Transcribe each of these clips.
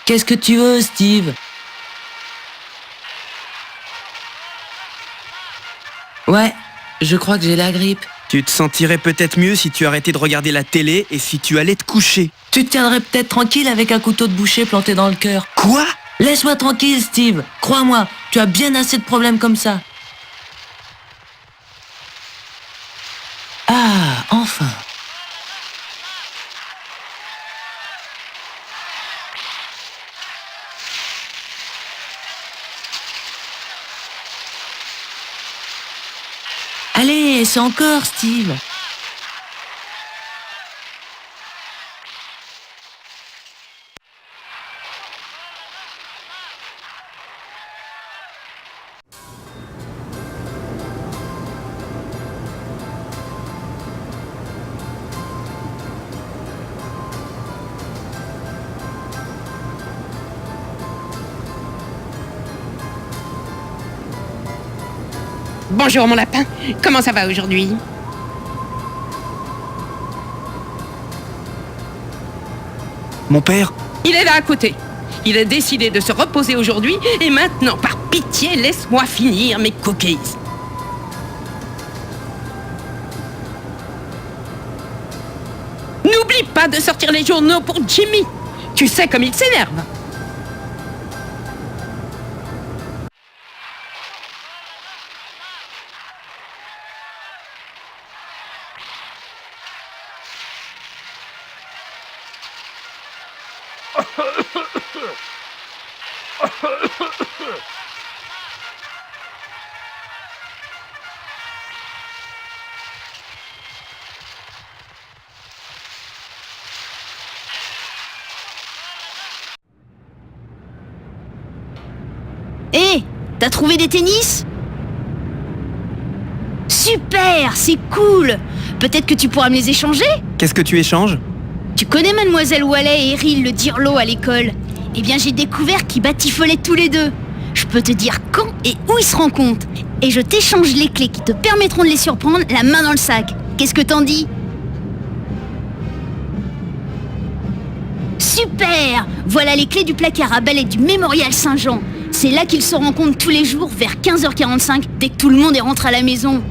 Qu'est-ce que tu veux, Steve? Ouais, je crois que j'ai la grippe. Tu te sentirais peut-être mieux si tu arrêtais de regarder la télé et si tu allais te coucher. Tu te tiendrais peut-être tranquille avec un couteau de boucher planté dans le cœur. Quoi? Laisse-moi tranquille, Steve. Crois-moi, tu as bien assez de problèmes comme ça. Ah, enfin. Allez, c'est encore, Steve. Bonjour mon lapin, comment ça va aujourd'hui? Mon père? Il est là à côté. Il a décidé de se reposer aujourd'hui et maintenant, par pitié, laisse-moi finir mes cookies. N'oublie pas de sortir les journaux pour Jimmy. Tu sais comme il s'énerve. Hé, t'as trouvé des tennis? Super, c'est cool. Peut-être que tu pourras me les échanger? Qu'est-ce que tu échanges? Tu connais Mademoiselle Wallet et Eril le dirlo à l'école? Eh bien, j'ai découvert qu'ils batifolaient tous les deux. Je peux te dire quand et où ils se rencontrent. Et je t'échange les clés qui te permettront de les surprendre la main dans le sac. Qu'est-ce que t'en dis? Super! Voilà les clés du placard à balai du Mémorial Saint-Jean. C'est là qu'ils se rencontrent tous les jours vers 15h45 dès que tout le monde est rentré à la maison.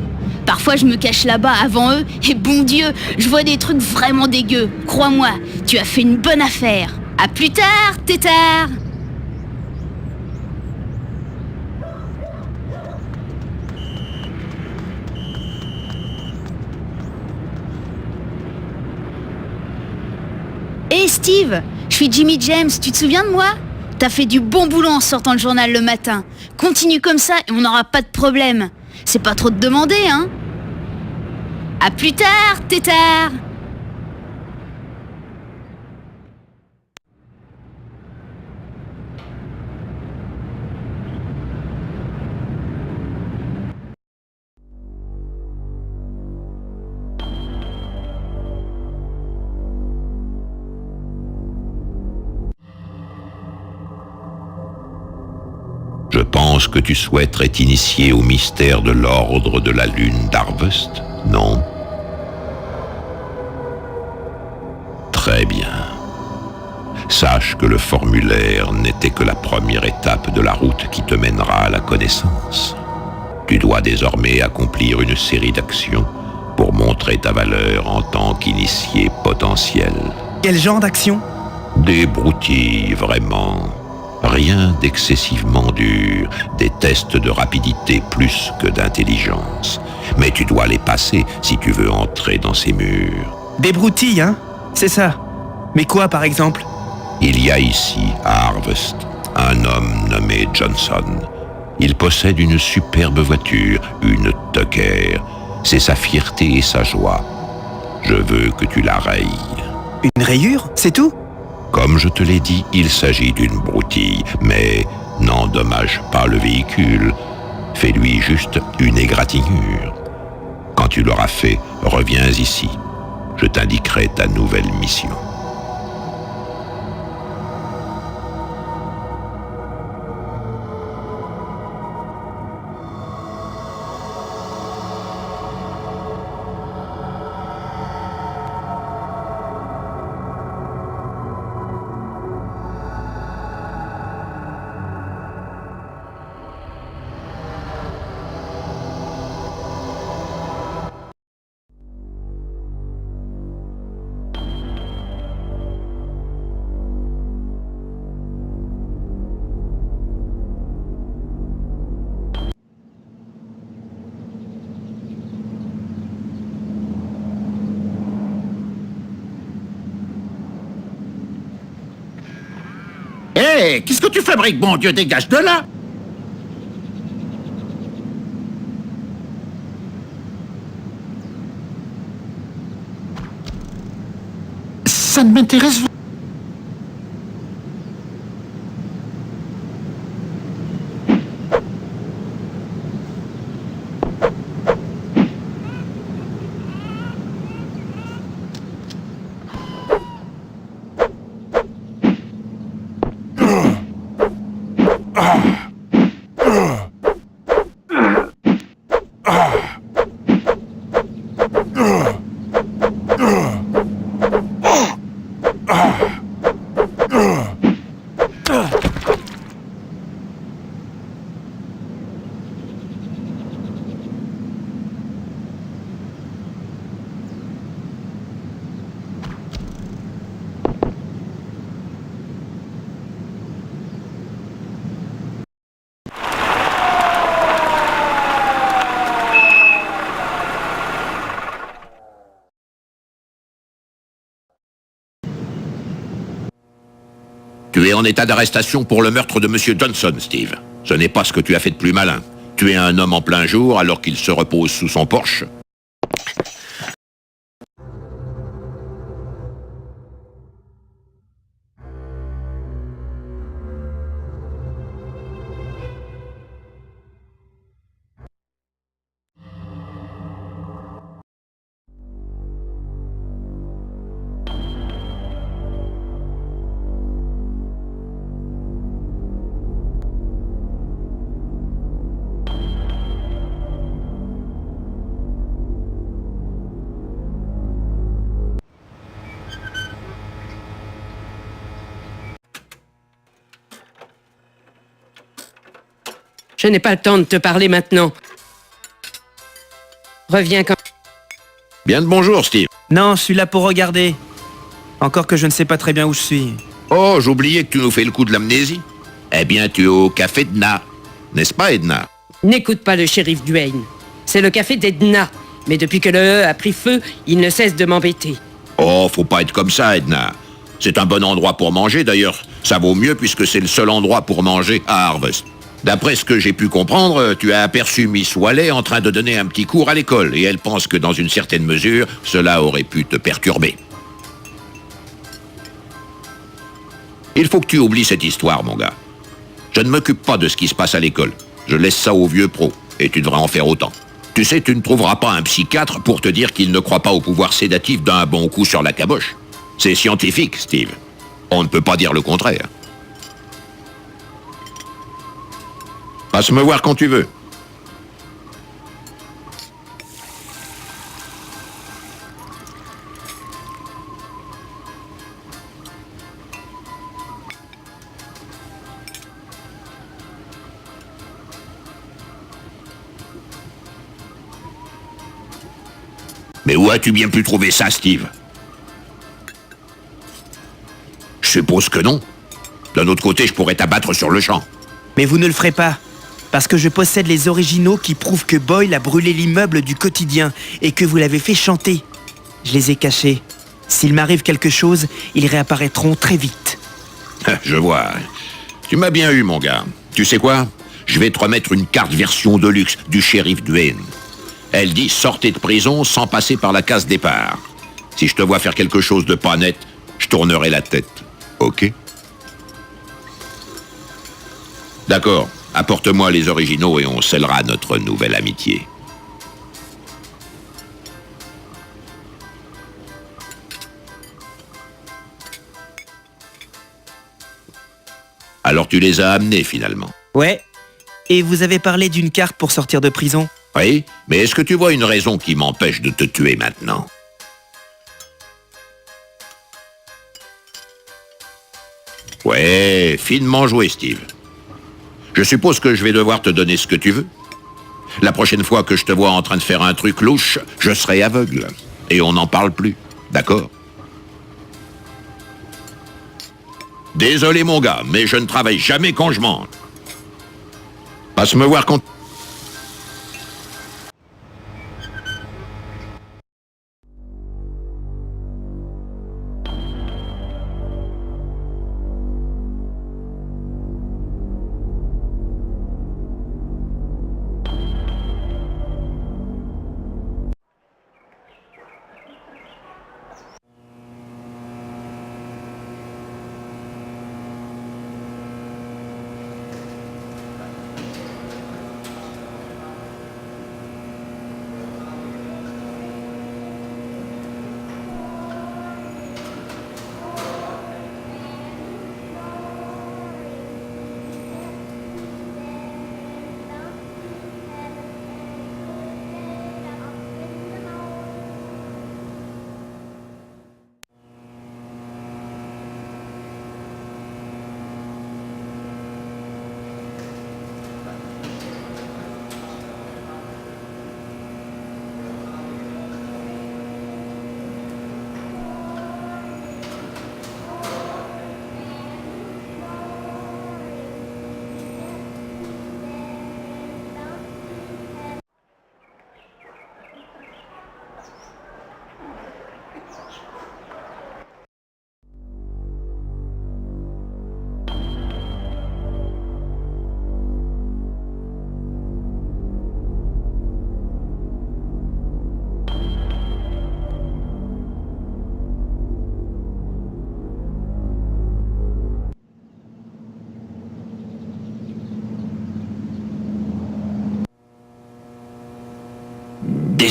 Parfois je me cache là-bas avant eux et bon Dieu, je vois des trucs vraiment dégueux. Crois-moi, tu as fait une bonne affaire. À plus tard, tétard! Hé Steve, je suis Jimmy James, tu te souviens de moi? T'as fait du bon boulot en sortant le journal le matin. Continue comme ça et on n'aura pas de problème. C'est pas trop te demander, hein? À plus tard, tétard! Je pense que tu souhaiterais t'initier au mystère de l'ordre de la lune d'Harvest, non? Très bien. Sache que le formulaire n'était que la première étape de la route qui te mènera à la connaissance. Tu dois désormais accomplir une série d'actions pour montrer ta valeur en tant qu'initié potentiel. Quel genre d'action? Des broutilles, vraiment. Rien d'excessivement dur, des tests de rapidité plus que d'intelligence. Mais tu dois les passer si tu veux entrer dans ces murs. Des broutilles, hein? C'est ça. Mais quoi, par exemple? Il y a ici, à Harvest, un homme nommé Johnson. Il possède une superbe voiture, une Tucker. C'est sa fierté et sa joie. Je veux que tu la rayes. Une rayure? C'est tout? Comme je te l'ai dit, il s'agit d'une broutille, mais n'endommage pas le véhicule. Fais-lui juste une égratignure. Quand tu l'auras fait, reviens ici. Je t'indiquerai ta nouvelle mission. Hé, qu'est-ce que tu fabriques, bon Dieu, dégage de là! Ça ne m'intéresse pas. Tu es en état d'arrestation pour le meurtre de Monsieur Johnson, Steve. Ce n'est pas ce que tu as fait de plus malin. Tuer un homme en plein jour alors qu'il se repose sous son porche. Je n'ai pas le temps de te parler maintenant. Reviens quand... Bien de bonjour, Steve. Non, je suis là pour regarder. Encore que je ne sais pas très bien où je suis. Oh, j'oubliais que tu nous fais le coup de l'amnésie. Eh bien, tu es au café d'Edna. N'est-ce pas, Edna? N'écoute pas le shérif Duane. C'est le café d'Edna. Mais depuis que le E a pris feu, il ne cesse de m'embêter. Oh, faut pas être comme ça, Edna. C'est un bon endroit pour manger, d'ailleurs. Ça vaut mieux puisque c'est le seul endroit pour manger à Harvest. D'après ce que j'ai pu comprendre, tu as aperçu Miss Wallet en train de donner un petit cours à l'école, et elle pense que dans une certaine mesure, cela aurait pu te perturber. Il faut que tu oublies cette histoire, mon gars. Je ne m'occupe pas de ce qui se passe à l'école. Je laisse ça aux vieux pros, et tu devrais en faire autant. Tu sais, tu ne trouveras pas un psychiatre pour te dire qu'il ne croit pas au pouvoir sédatif d'un bon coup sur la caboche. C'est scientifique, Steve. On ne peut pas dire le contraire. Passe me voir quand tu veux. Mais où as-tu bien pu trouver ça, Steve? Je suppose que non. D'un autre côté, je pourrais t'abattre sur le champ. Mais vous ne le ferez pas. Parce que je possède les originaux qui prouvent que Boyle a brûlé l'immeuble du quotidien et que vous l'avez fait chanter. Je les ai cachés. S'il m'arrive quelque chose, ils réapparaîtront très vite. Je vois. Tu m'as bien eu, mon gars. Tu sais quoi? Je vais te remettre une carte version de luxe du shérif Duane. Elle dit « Sortez de prison sans passer par la case départ ». Si je te vois faire quelque chose de pas net, je tournerai la tête. Ok? D'accord. Apporte-moi les originaux et on scellera notre nouvelle amitié. Alors tu les as amenés finalement? Ouais. Et vous avez parlé d'une carte pour sortir de prison? Oui, mais est-ce que tu vois une raison qui m'empêche de te tuer maintenant? Ouais, finement joué, Steve. Je suppose que je vais devoir te donner ce que tu veux. La prochaine fois que je te vois en train de faire un truc louche, je serai aveugle. Et on n'en parle plus, d'accord? Désolé mon gars, mais je ne travaille jamais quand je mange. Passe me voir quand...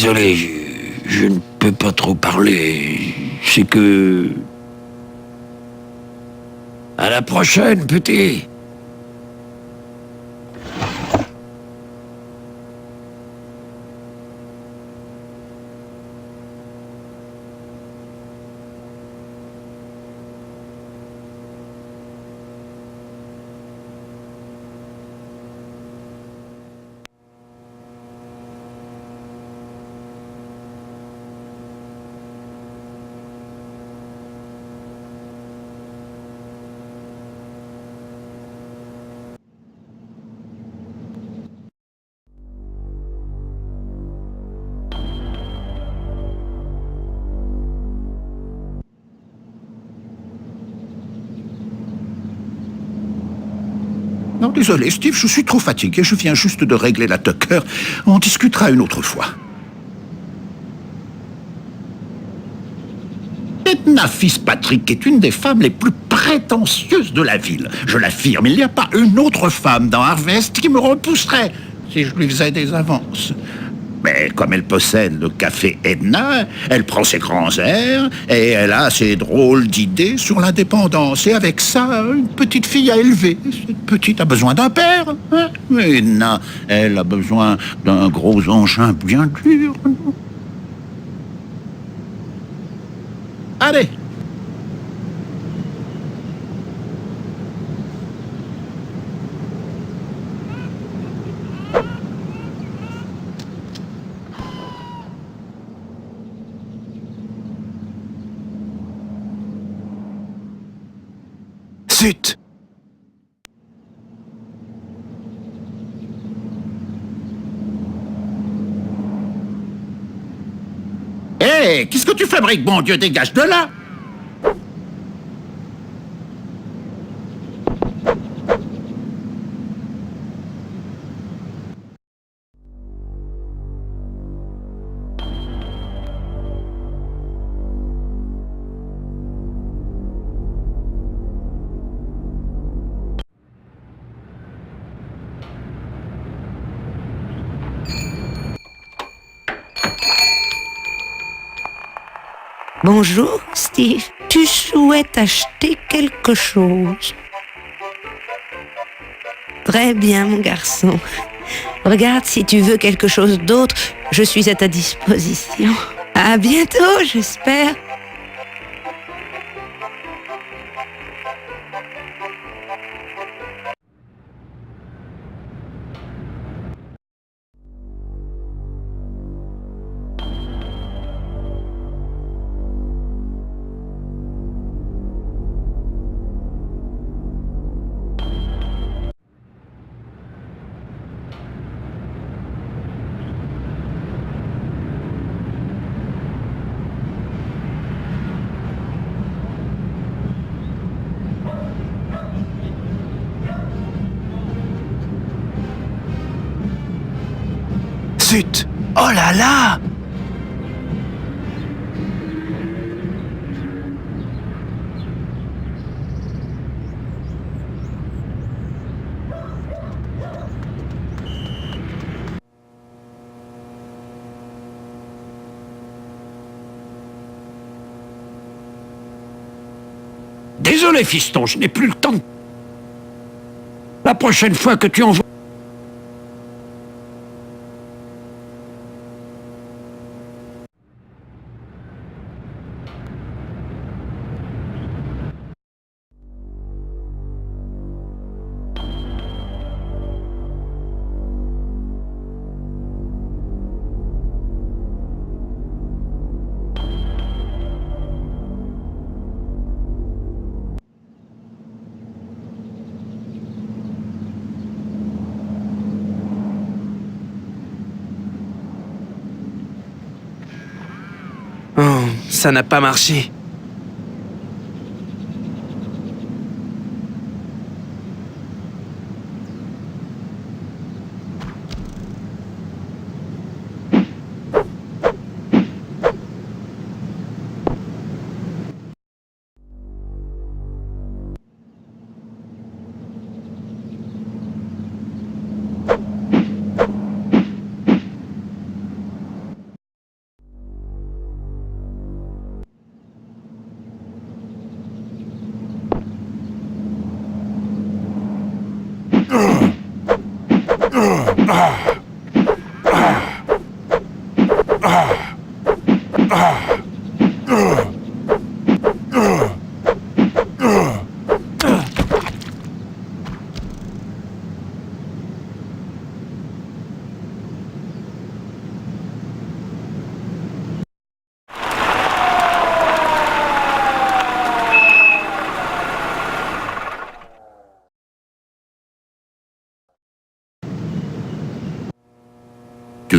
Désolé, je ne peux pas trop parler. C'est que... À la prochaine, petit. Non, désolé, Steve, je suis trop fatigué. Je viens juste de régler la Tucker. On discutera une autre fois. Edna Fitzpatrick est une des femmes les plus prétentieuses de la ville. Je l'affirme, il n'y a pas une autre femme dans Harvest qui me repousserait si je lui faisais des avances. Mais comme elle possède le café Edna, elle prend ses grands airs et elle a ses drôles d'idées sur l'indépendance. Et avec ça, une petite fille à élever. Cette petite a besoin d'un père. Hein? Mais Edna, elle a besoin d'un gros engin bien dur. Allez! Zut! Hé, qu'est-ce que tu fabriques, bon Dieu, dégage de là! Bonjour, Steve. Tu souhaites acheter quelque chose? Très bien, mon garçon. Regarde, si tu veux quelque chose d'autre, je suis à ta disposition. À bientôt, j'espère. Zut! Oh là là! Désolé, fiston, je n'ai plus le temps. La prochaine fois que tu envoies... Oh, ça n'a pas marché.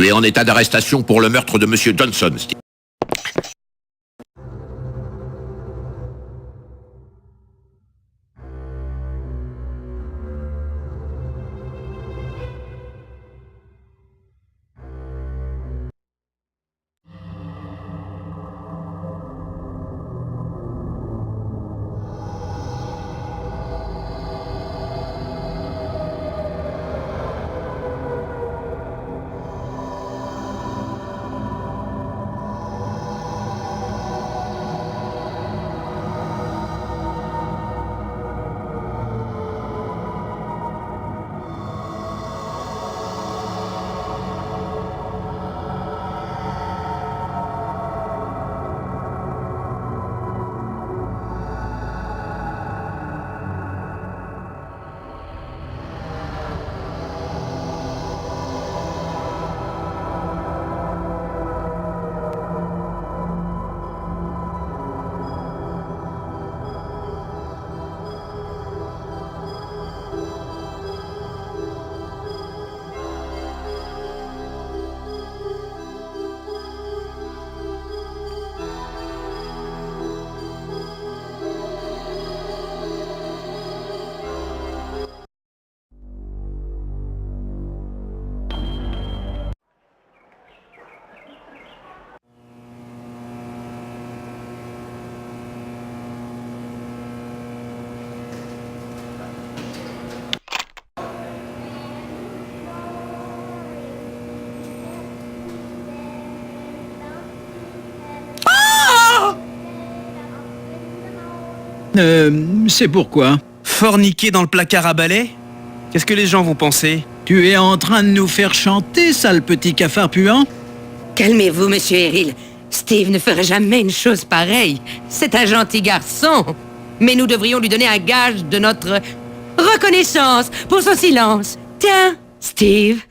Tu es en état d'arrestation pour le meurtre de Monsieur Johnson, Steve. C'est pourquoi? Forniquer dans le placard à balai? Qu'est-ce que les gens vont penser? Tu es en train de nous faire chanter, sale petit cafard puant? Calmez-vous, monsieur Eril. Steve ne ferait jamais une chose pareille. C'est un gentil garçon. Mais nous devrions lui donner un gage de notre reconnaissance pour son silence. Tiens, Steve,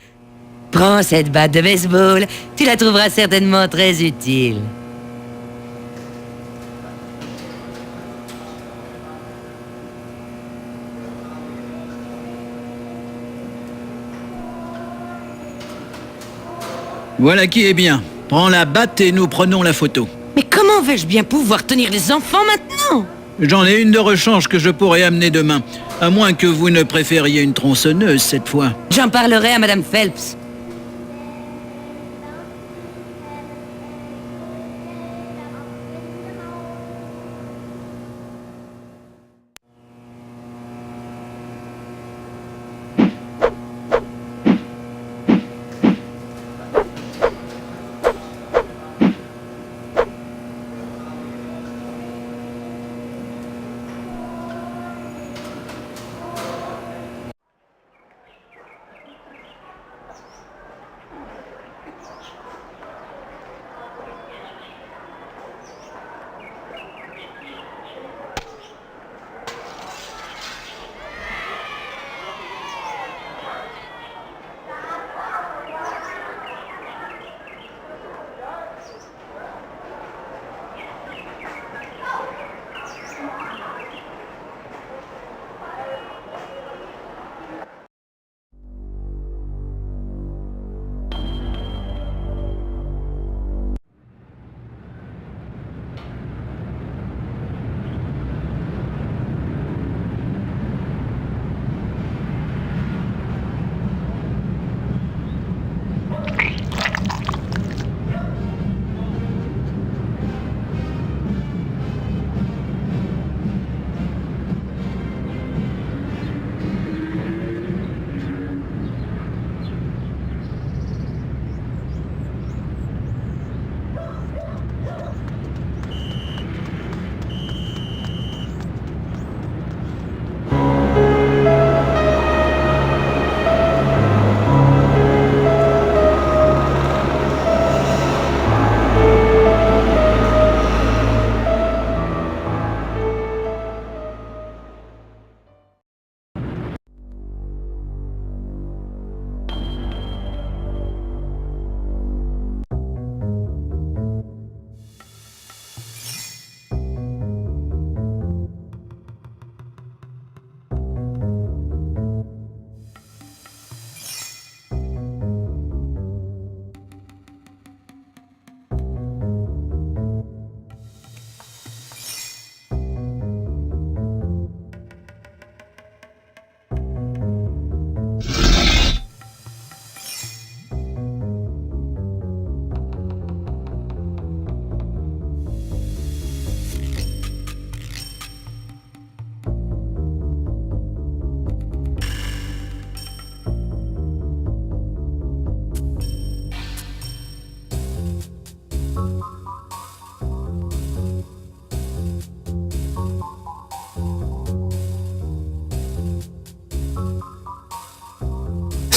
prends cette batte de baseball. Tu la trouveras certainement très utile. Voilà qui est bien. Prends la batte et nous prenons la photo. Mais comment vais-je bien pouvoir tenir les enfants maintenant? J'en ai une de rechange que je pourrais amener demain. À moins que vous ne préfériez une tronçonneuse cette fois. J'en parlerai à Madame Phelps.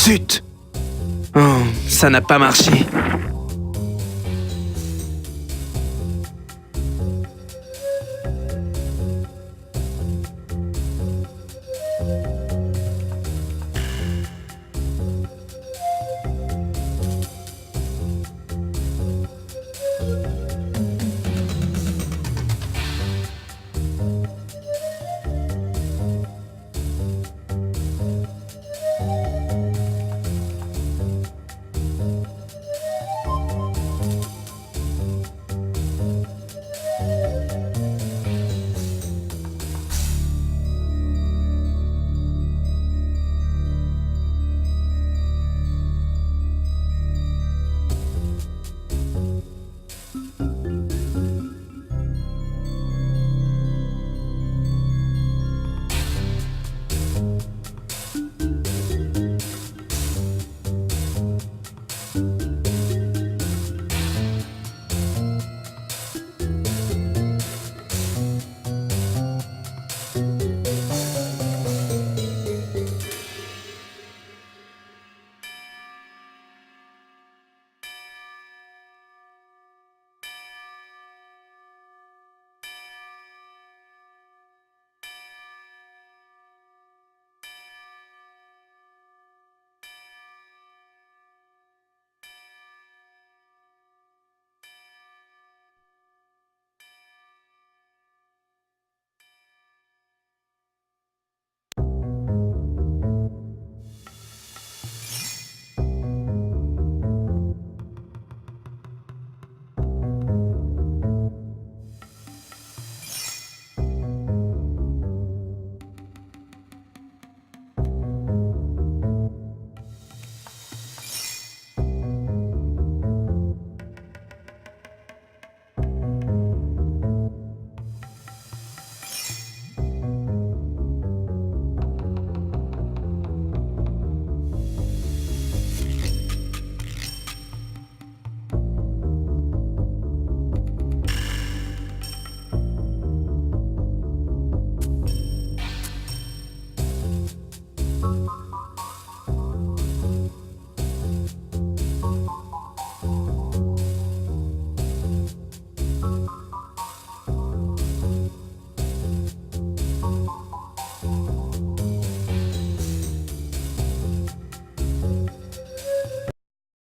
Zut! Oh, ça n'a pas marché.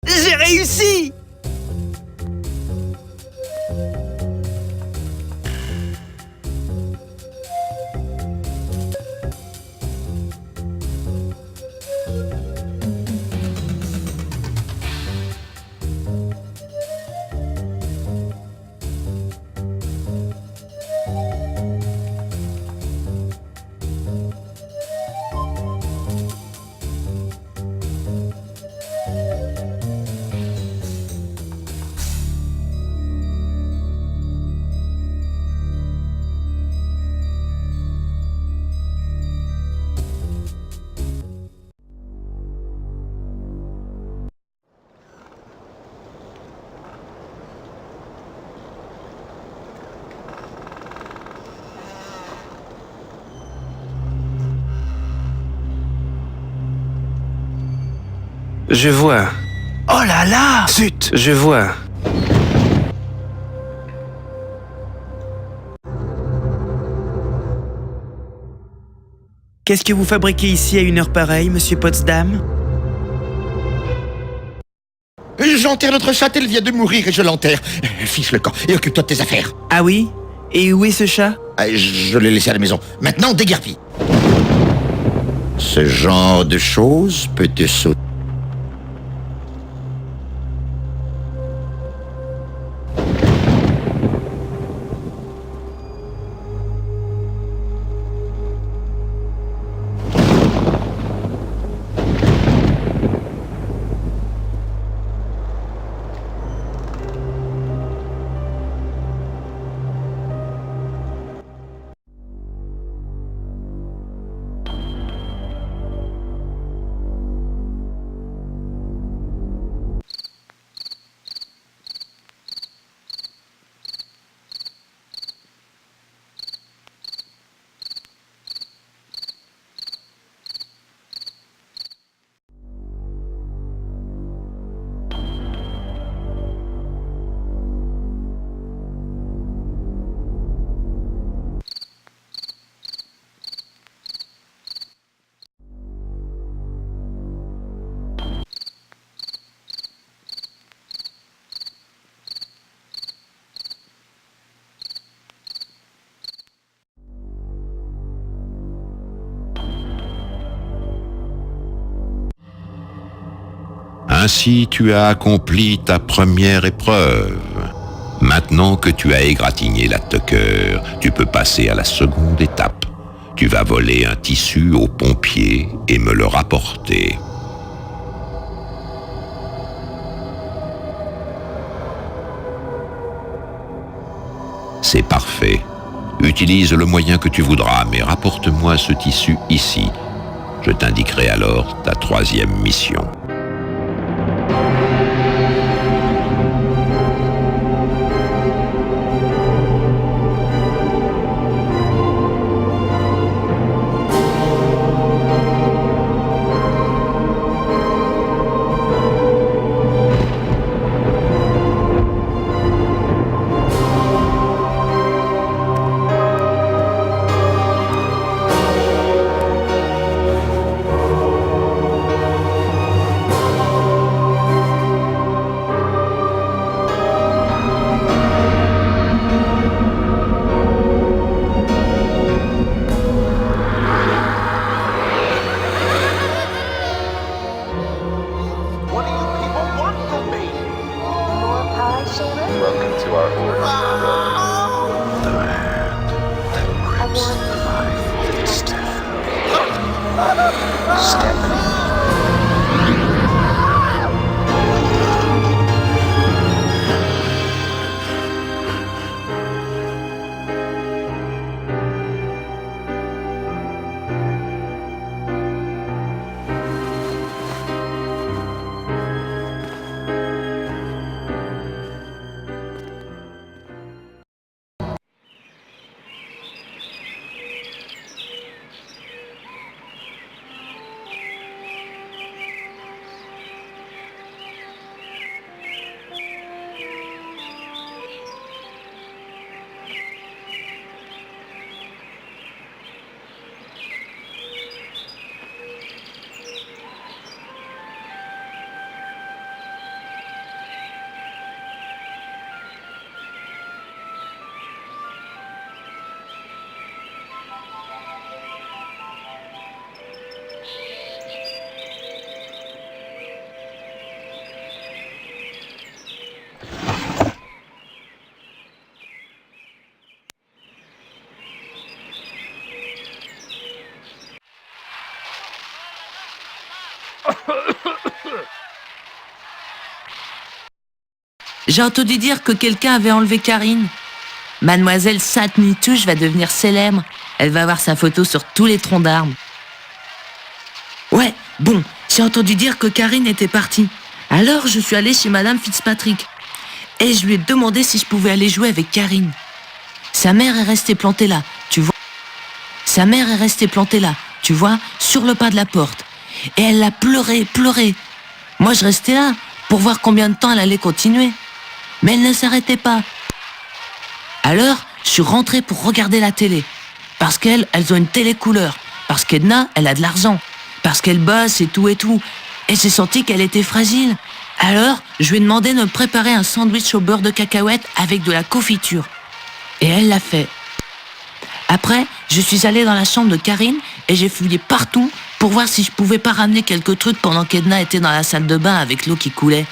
J'ai réussi! Je vois. Oh là là! Zut! Je vois. Qu'est-ce que vous fabriquez ici à une heure pareille, monsieur Potsdam? J'enterre notre chat, elle vient de mourir et je l'enterre. Fiche le camp et occupe-toi de tes affaires. Ah oui? Et où est ce chat? Je l'ai laissé à la maison. Maintenant, déguerpis. Ce genre de choses peut te sauter. Ainsi, tu as accompli ta première épreuve. Maintenant que tu as égratigné la Tucker, tu peux passer à la seconde étape. Tu vas voler un tissu au pompier et me le rapporter. C'est parfait. Utilise le moyen que tu voudras, mais rapporte-moi ce tissu ici. Je t'indiquerai alors ta troisième mission. J'ai entendu dire que quelqu'un avait enlevé Karine. Mademoiselle Sainte-Nitouche va devenir célèbre. Elle va avoir sa photo sur tous les troncs d'arbres. Ouais, bon, j'ai entendu dire que Karine était partie. Alors je suis allée chez Madame Fitzpatrick. Et je lui ai demandé si je pouvais aller jouer avec Karine. Sa mère est restée plantée là, tu vois. Sa mère est restée plantée là, tu vois, sur le pas de la porte. Et elle a pleuré, pleuré. Moi je restais là, pour voir combien de temps elle allait continuer. Mais elle ne s'arrêtait pas. Alors, je suis rentré pour regarder la télé. Parce qu'elles ont une télé couleur. Parce qu'Edna, elle a de l'argent. Parce qu'elle bosse et tout et tout. Et j'ai senti qu'elle était fragile. Alors, je lui ai demandé de me préparer un sandwich au beurre de cacahuète avec de la confiture. Et elle l'a fait. Après, je suis allée dans la chambre de Karine et j'ai fouillé partout pour voir si je pouvais pas ramener quelques trucs pendant qu'Edna était dans la salle de bain avec l'eau qui coulait.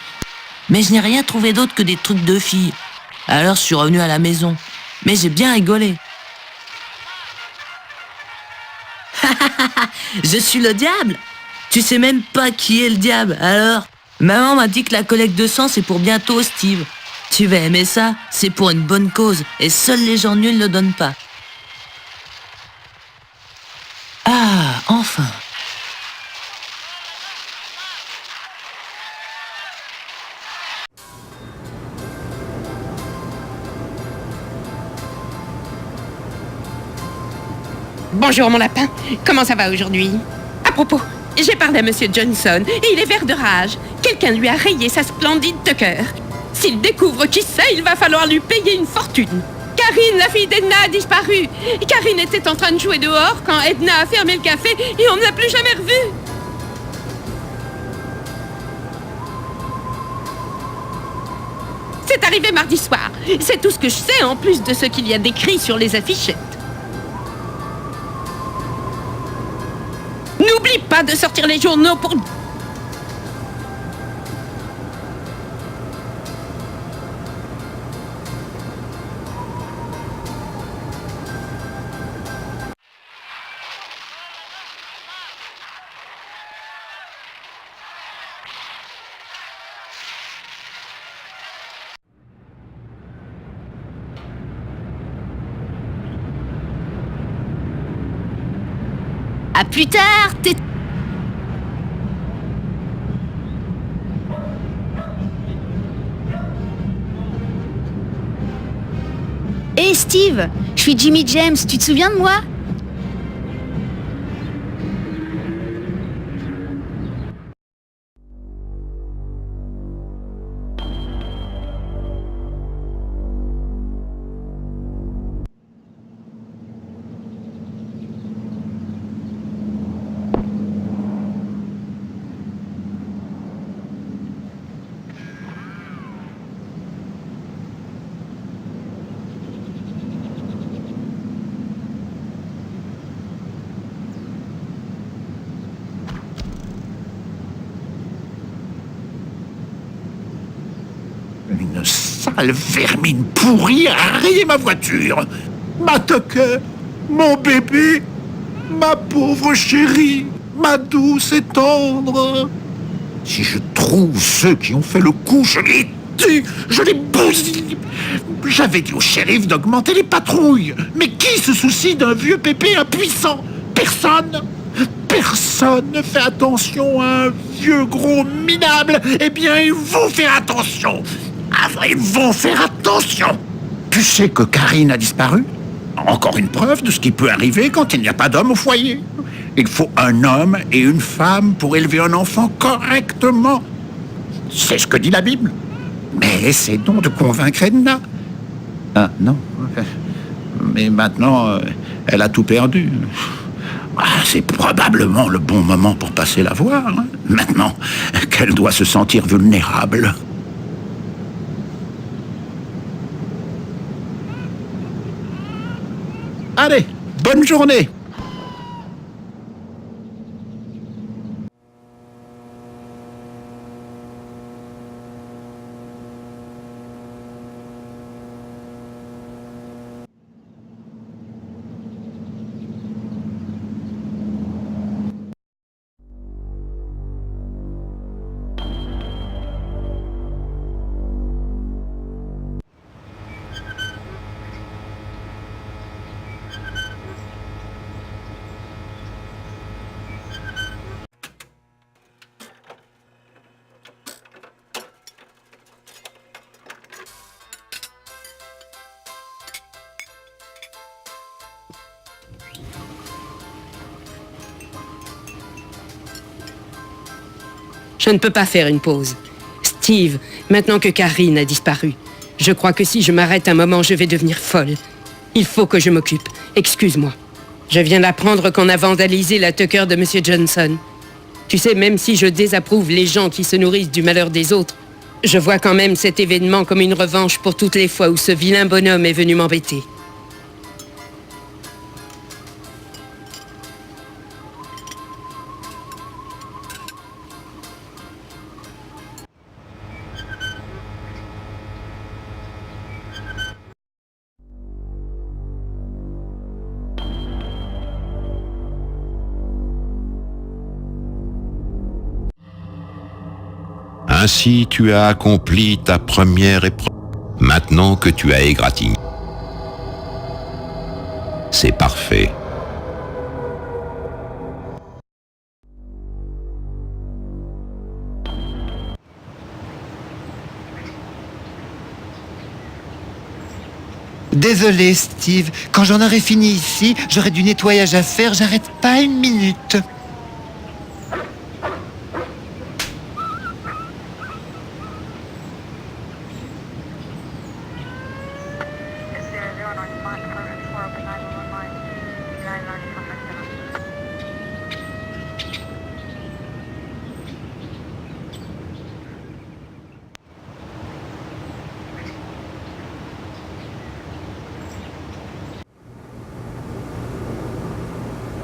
Mais je n'ai rien trouvé d'autre que des trucs de filles. Alors je suis revenue à la maison. Mais j'ai bien rigolé. Je suis le diable. Tu sais même pas qui est le diable, alors? Maman m'a dit que la collecte de sang, c'est pour bientôt, Steve. Tu vas aimer ça, c'est pour une bonne cause, et seuls les gens nuls ne donnent pas. Ah, enfin. Bonjour mon lapin, comment ça va aujourd'hui? À propos, j'ai parlé à Monsieur Johnson et il est vert de rage. Quelqu'un lui a rayé sa splendide Tucker. S'il découvre qui c'est, il va falloir lui payer une fortune. Karine, la fille d'Edna, a disparu. Karine était en train de jouer dehors quand Edna a fermé le café et on ne l'a plus jamais revue. C'est arrivé mardi soir. C'est tout ce que je sais en plus de ce qu'il y a décrit sur les affichettes. N'oublie pas de sortir les journaux pour... À plus tard, t'es... Hé Steve, je suis Jimmy James, tu te souviens de moi? Une sale vermine pourrie a rayé ma voiture. Ma Tucker, mon bébé, ma pauvre chérie, ma douce et tendre. Si je trouve ceux qui ont fait le coup, je les tue, je les bousille. J'avais dit au shérif d'augmenter les patrouilles. Mais qui se soucie d'un vieux pépé impuissant? Personne. Personne ne fait attention à un vieux gros minable. Eh bien, ils vont faire attention. Ah, ils vont faire attention. Tu sais que Karine a disparu? Encore une preuve de ce qui peut arriver quand il n'y a pas d'homme au foyer. Il faut un homme et une femme pour élever un enfant correctement. C'est ce que dit la Bible. Mais essaie donc de convaincre Edna. Ah, non. Mais maintenant, elle a tout perdu. Ah, c'est probablement le bon moment pour passer la voir, hein, maintenant qu'elle doit se sentir vulnérable. Allez, bonne journée! Je ne peux pas faire une pause. Steve, maintenant que Karine a disparu, je crois que si je m'arrête un moment, je vais devenir folle. Il faut que je m'occupe. Excuse-moi. Je viens d'apprendre qu'on a vandalisé la Tucker de Monsieur Johnson. Tu sais, même si je désapprouve les gens qui se nourrissent du malheur des autres, je vois quand même cet événement comme une revanche pour toutes les fois où ce vilain bonhomme est venu m'embêter. Ainsi tu as accompli ta première épreuve. Maintenant que tu as égratigné. C'est parfait. Désolé, Steve. Quand j'en aurai fini ici, j'aurai du nettoyage à faire. J'arrête pas une minute.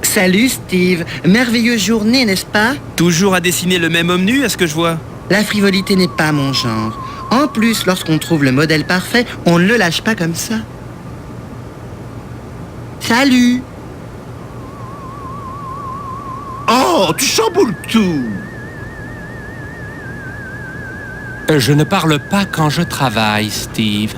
Salut Steve, merveilleuse journée, n'est-ce pas? Toujours à dessiner le même homme nu, à ce que je vois. La frivolité n'est pas mon genre. En plus, lorsqu'on trouve le modèle parfait, on ne le lâche pas comme ça. Salut! Oh, tu chamboules tout! Je ne parle pas quand je travaille, Steve.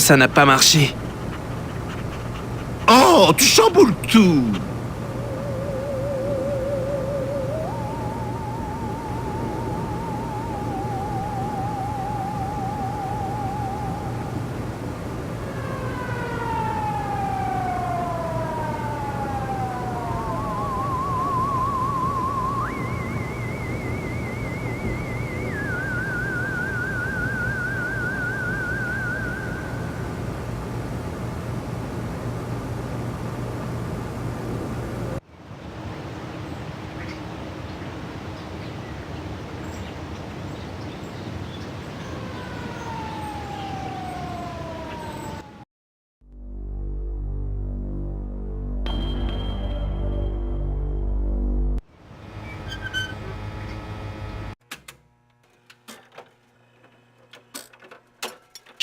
Ça n'a pas marché. Oh, tu chamboules tout.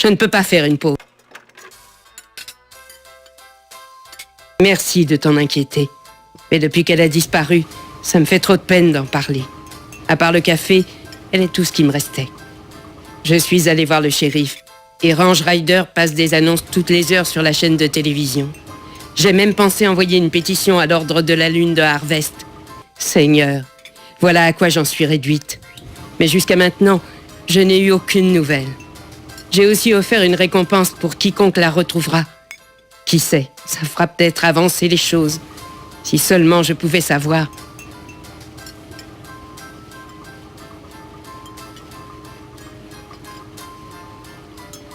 Je ne peux pas faire une pause. Merci de t'en inquiéter. Mais depuis qu'elle a disparu, ça me fait trop de peine d'en parler. À part le café, elle est tout ce qui me restait. Je suis allé voir le shérif. Et Range Rider passe des annonces toutes les heures sur la chaîne de télévision. J'ai même pensé envoyer une pétition à l'ordre de la lune de Harvest. Seigneur, voilà à quoi j'en suis réduite. Mais jusqu'à maintenant, je n'ai eu aucune nouvelle. J'ai aussi offert une récompense pour quiconque la retrouvera. Qui sait, ça fera peut-être avancer les choses. Si seulement je pouvais savoir.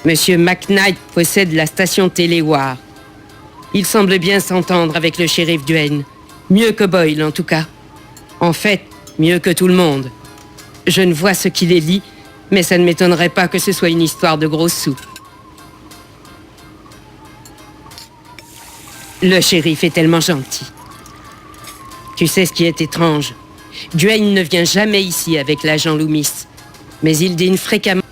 Monsieur McKnight possède la station Téléwar. Il semble bien s'entendre avec le shérif Duane. Mieux que Boyle, en tout cas. En fait, mieux que tout le monde. Je ne vois ce qui les lie, mais ça ne m'étonnerait pas que ce soit une histoire de gros sous. Le shérif est tellement gentil. Tu sais ce qui est étrange? Duane ne vient jamais ici avec l'agent Loomis, mais il dîne fréquemment.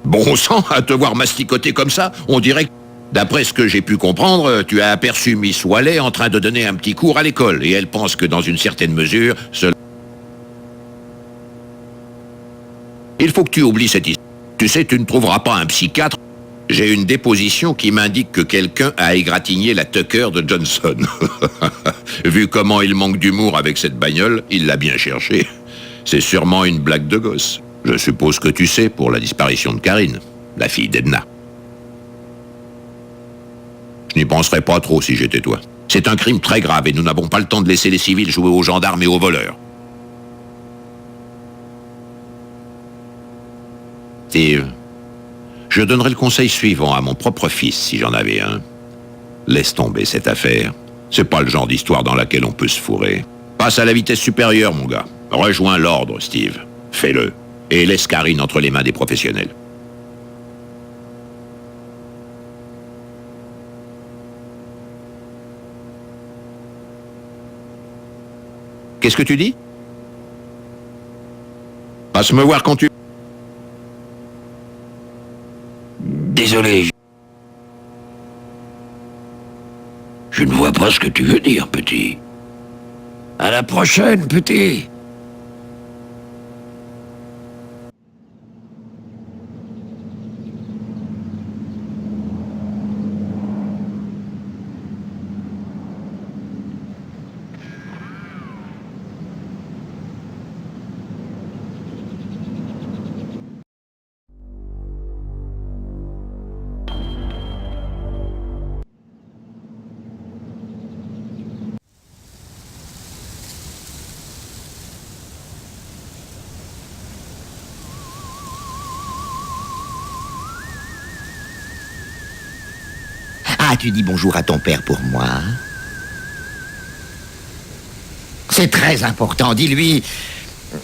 Bon sang, à te voir masticoter comme ça, on dirait que, d'après ce que j'ai pu comprendre, tu as aperçu Miss Wallet en train de donner un petit cours à l'école, et elle pense que dans une certaine mesure, Il faut que tu oublies cette histoire. Tu sais, tu ne trouveras pas un psychiatre. J'ai une déposition qui m'indique que quelqu'un a égratigné la Tucker de Johnson. Vu comment il manque d'humour avec cette bagnole, il l'a bien cherché. C'est sûrement une blague de gosse. Je suppose que tu sais pour la disparition de Karine, la fille d'Edna. Je n'y penserais pas trop si j'étais toi. C'est un crime très grave et nous n'avons pas le temps de laisser les civils jouer aux gendarmes et aux voleurs. Steve, je donnerais le conseil suivant à mon propre fils si j'en avais un. Laisse tomber cette affaire. C'est pas le genre d'histoire dans laquelle on peut se fourrer. Passe à la vitesse supérieure, mon gars. Rejoins l'ordre, Steve. Fais-le. Et laisse Karine entre les mains des professionnels. Qu'est-ce que tu dis? Passe me voir quand tu... Désolé. Je ne vois pas ce que tu veux dire, petit. À la prochaine, petit. Ah, tu dis bonjour à ton père pour moi? C'est très important, dis-lui.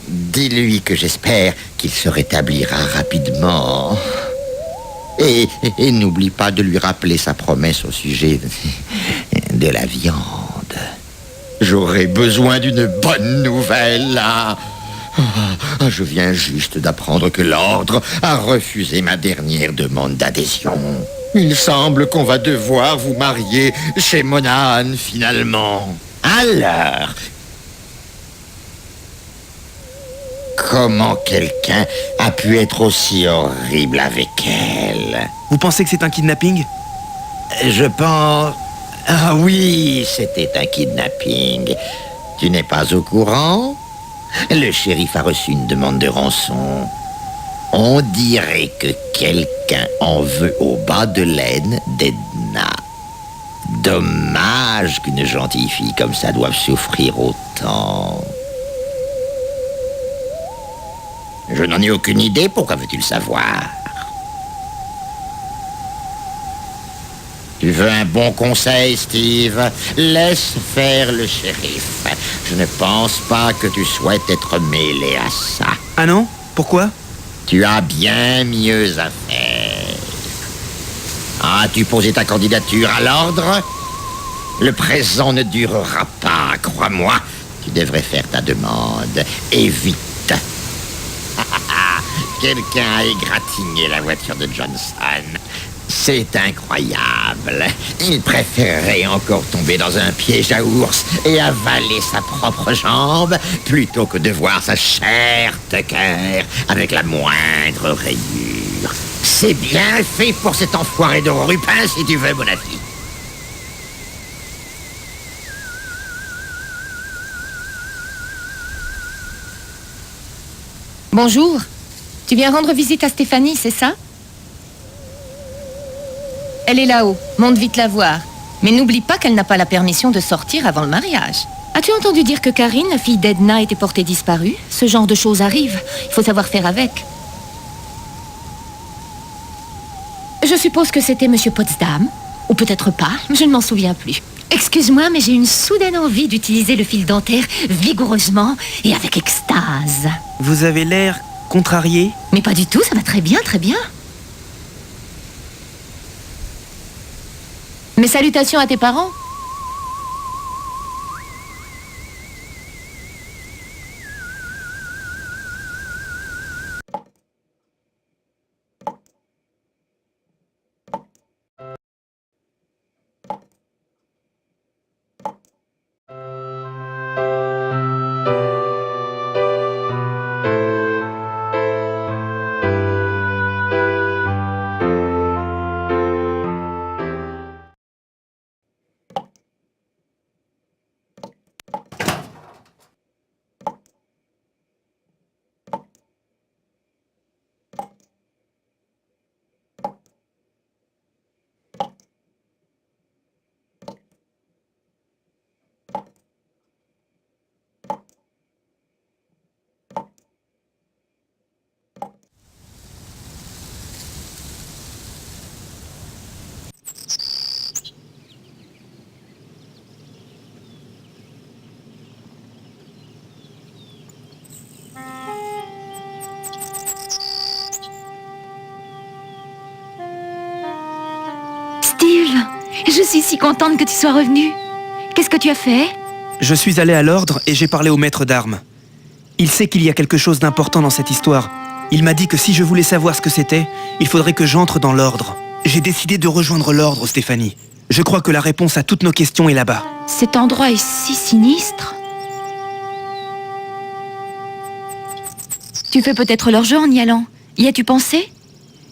Dis-lui que j'espère qu'il se rétablira rapidement. Et n'oublie pas de lui rappeler sa promesse au sujet de la viande. J'aurais besoin d'une bonne nouvelle, là. Je viens juste d'apprendre que l'ordre a refusé ma dernière demande d'adhésion. Il semble qu'on va devoir vous marier chez Monane, finalement. Alors, comment quelqu'un a pu être aussi horrible avec elle? Vous pensez que c'est un kidnapping? Je pense... Ah oui, c'était un kidnapping. Tu n'es pas au courant? Le shérif a reçu une demande de rançon. On dirait que quelqu'un en veut au bas de laine d'Edna. Dommage qu'une gentille fille comme ça doive souffrir autant. Je n'en ai aucune idée, pourquoi veux-tu le savoir? Tu veux un bon conseil, Steve? Laisse faire le shérif. Je ne pense pas que tu souhaites être mêlé à ça. Ah non? Pourquoi? Tu as bien mieux à faire. As-tu posé ta candidature à l'ordre? Le présent ne durera pas, crois-moi. Tu devrais faire ta demande, et vite. Quelqu'un a égratigné la voiture de Johnson. C'est incroyable. Il préférerait encore tomber dans un piège à ours et avaler sa propre jambe plutôt que de voir sa chair Tucker avec la moindre rayure. C'est bien fait pour cet enfoiré de Rupin, si tu veux, mon ami. Bonjour. Tu viens rendre visite à Stéphanie, c'est ça? Elle est là-haut. Monte vite la voir. Mais n'oublie pas qu'elle n'a pas la permission de sortir avant le mariage. As-tu entendu dire que Karine, la fille d'Edna, était portée disparue? Ce genre de choses arrive. Il faut savoir faire avec. Je suppose que c'était Monsieur Potsdam. Ou peut-être pas, je ne m'en souviens plus. Excuse-moi, mais j'ai une soudaine envie d'utiliser le fil dentaire vigoureusement et avec extase. Vous avez l'air contrarié? Mais pas du tout, ça va très bien, très bien. Mes salutations à tes parents. Steve, je suis si contente que tu sois revenu. Qu'est-ce que tu as fait? Je suis allé à l'ordre et j'ai parlé au maître d'armes. Il sait qu'il y a quelque chose d'important dans cette histoire. Il m'a dit que si je voulais savoir ce que c'était, il faudrait que j'entre dans l'ordre. J'ai décidé de rejoindre l'ordre, Stéphanie. Je crois que la réponse à toutes nos questions est là-bas. Cet endroit est si sinistre. Tu fais peut-être leur jeu en y allant. Y as-tu pensé?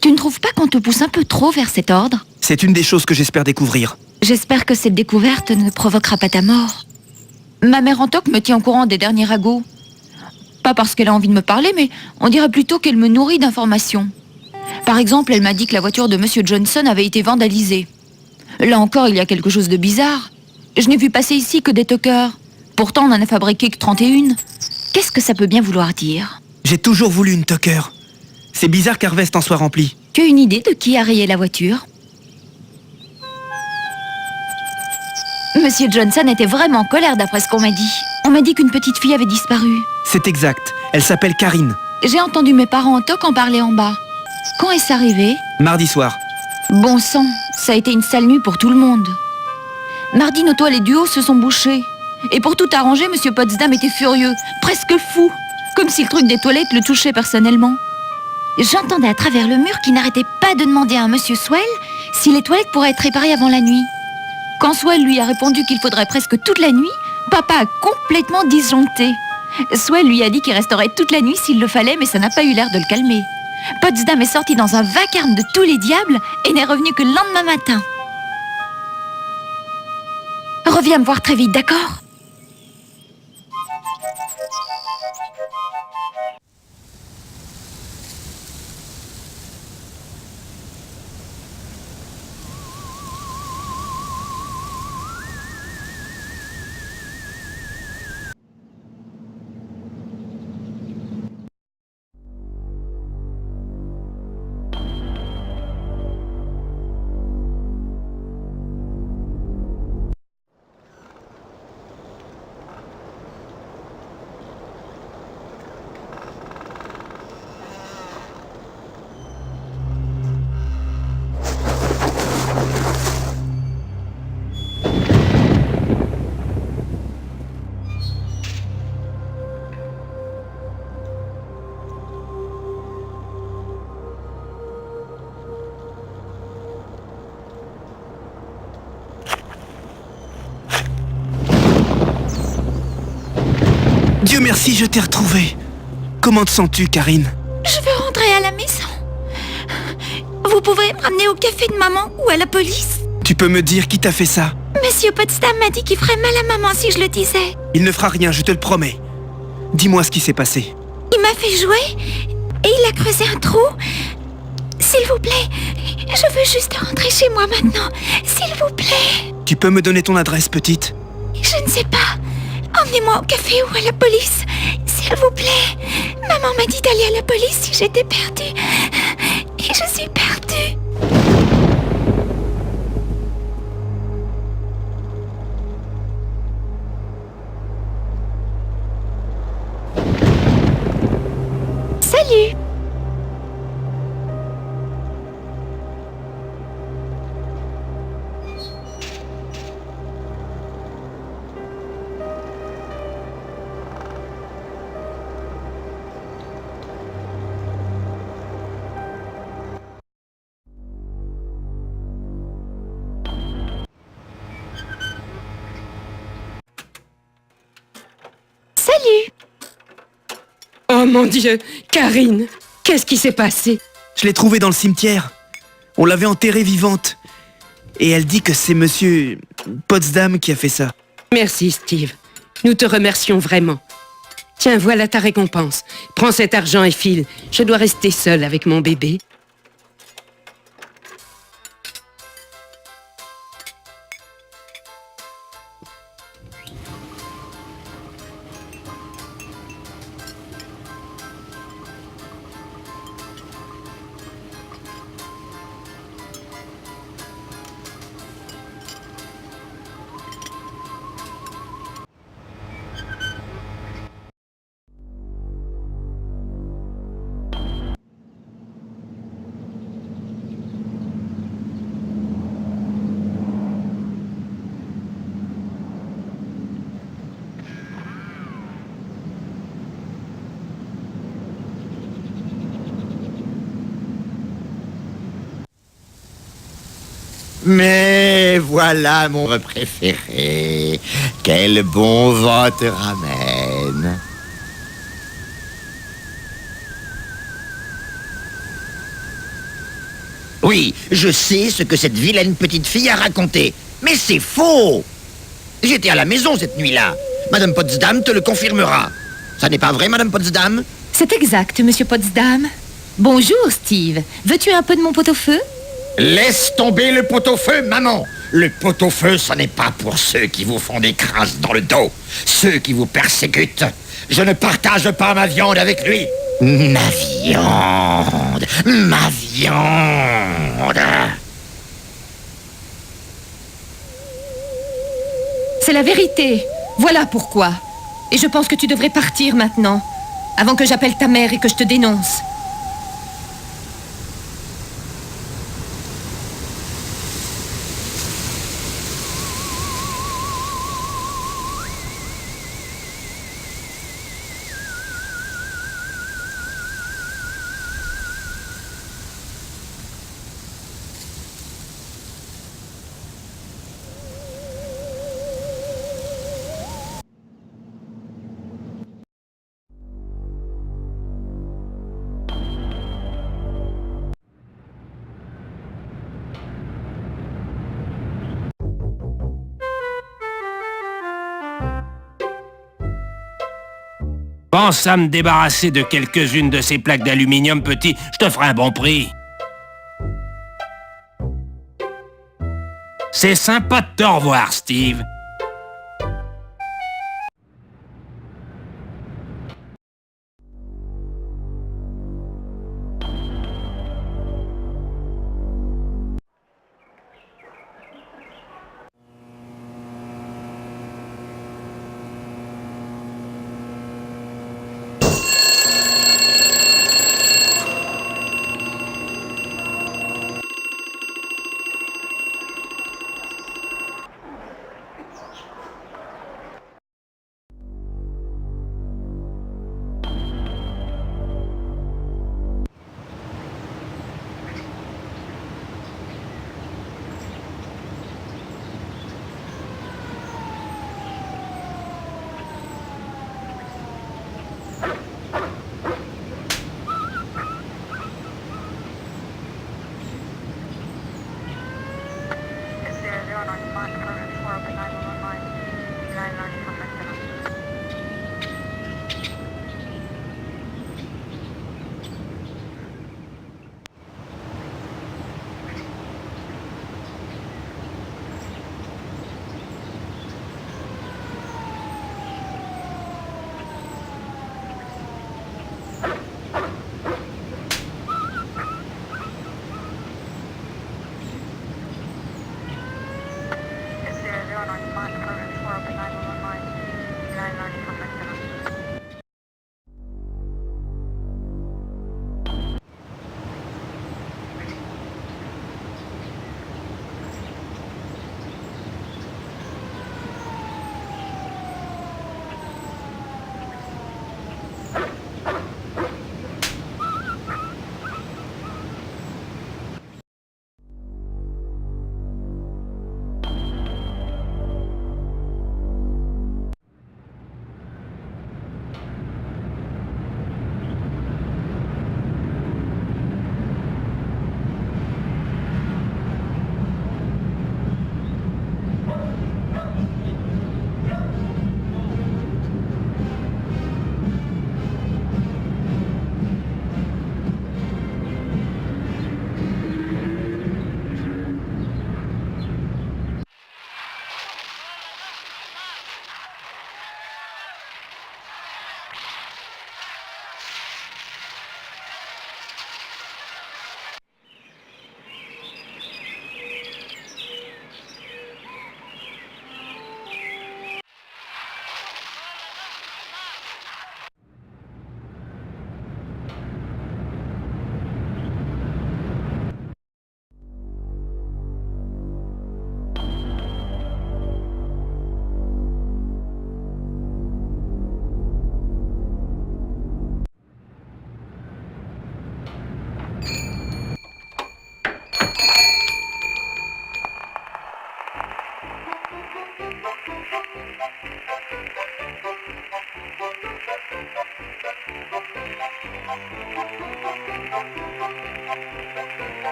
Tu ne trouves pas qu'on te pousse un peu trop vers cet ordre? C'est une des choses que j'espère découvrir. J'espère que cette découverte ne provoquera pas ta mort. Ma mère en toc me tient au courant des derniers ragots. Pas parce qu'elle a envie de me parler, mais on dirait plutôt qu'elle me nourrit d'informations. Par exemple, elle m'a dit que la voiture de Monsieur Johnson avait été vandalisée. Là encore, il y a quelque chose de bizarre. Je n'ai vu passer ici que des Tucker. Pourtant, on en a fabriqué que 31. Qu'est-ce que ça peut bien vouloir dire? J'ai toujours voulu une Tucker. C'est bizarre qu'Harvest en soit rempli. Tu as une idée de qui a rayé la voiture? Monsieur Johnson était vraiment en colère d'après ce qu'on m'a dit. On m'a dit qu'une petite fille avait disparu. C'est exact. Elle s'appelle Karine. J'ai entendu mes parents en toc en parler en bas. Quand est-ce arrivé? Mardi soir. Bon sang, ça a été une sale nuit pour tout le monde. Mardi, nos toilettes du haut se sont bouchées. Et pour tout arranger, Monsieur Potsdam était furieux, presque fou. Comme si le truc des toilettes le touchait personnellement. J'entendais à travers le mur qu'il n'arrêtait pas de demander à un Monsieur Swell si les toilettes pourraient être réparées avant la nuit. Quand Swell lui a répondu qu'il faudrait presque toute la nuit, papa a complètement disjoncté. Swell lui a dit qu'il resterait toute la nuit s'il le fallait, mais ça n'a pas eu l'air de le calmer. Potsdam est sorti dans un vacarme de tous les diables et n'est revenu que le lendemain matin. Reviens me voir très vite, d'accord ? Dieu merci, je t'ai retrouvé. Comment te sens-tu, Karine? Je veux rentrer à la maison. Vous pouvez me ramener au café de maman ou à la police? Tu peux me dire qui t'a fait ça? Monsieur Potsdam m'a dit qu'il ferait mal à maman si je le disais. Il ne fera rien, je te le promets. Dis-moi ce qui s'est passé. Il m'a fait jouer et il a creusé un trou. S'il vous plaît, je veux juste rentrer chez moi maintenant. S'il vous plaît. Tu peux me donner ton adresse, petite? Je ne sais pas. Emmenez-moi au café ou à la police, s'il vous plaît. Maman m'a dit d'aller à la police si j'étais perdue. Et je suis perdue. Salut. Salut. Oh mon Dieu, Karine, qu'est-ce qui s'est passé? Je l'ai trouvée dans le cimetière. On l'avait enterrée vivante. Et elle dit que c'est monsieur Potsdam qui a fait ça. Merci, Steve. Nous te remercions vraiment. Tiens, voilà ta récompense. Prends cet argent et file. Je dois rester seule avec mon bébé. Mais voilà mon préféré. Quel bon vent te ramène. Oui, je sais ce que cette vilaine petite fille a raconté. Mais c'est faux. J'étais à la maison cette nuit-là. Madame Potsdam te le confirmera. Ça n'est pas vrai, Madame Potsdam? C'est exact, Monsieur Potsdam. Bonjour, Steve. Veux-tu un peu de mon pot-au-feu? Laisse tomber le pot-au-feu, maman. Le pot-au-feu, ce n'est pas pour ceux qui vous font des crasses dans le dos, ceux qui vous persécutent. Je ne partage pas ma viande avec lui. Ma viande, ma viande. C'est la vérité. Voilà pourquoi. Et je pense que tu devrais partir maintenant, avant que j'appelle ta mère et que je te dénonce. Pense à me débarrasser de quelques-unes de ces plaques d'aluminium, petit, je te ferai un bon prix. C'est sympa de te revoir, Steve.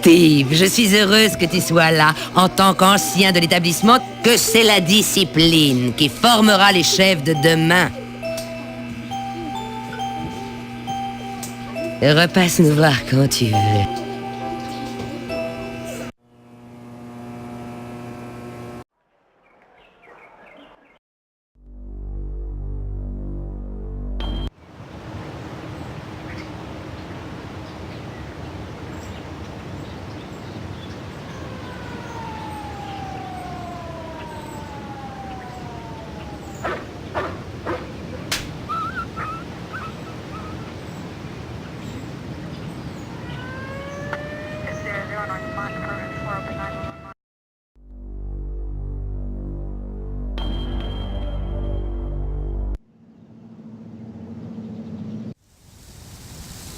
Steve, je suis heureuse que tu sois là en tant qu'ancien de l'établissement, que c'est la discipline qui formera les chefs de demain. Repasse nous voir quand tu veux.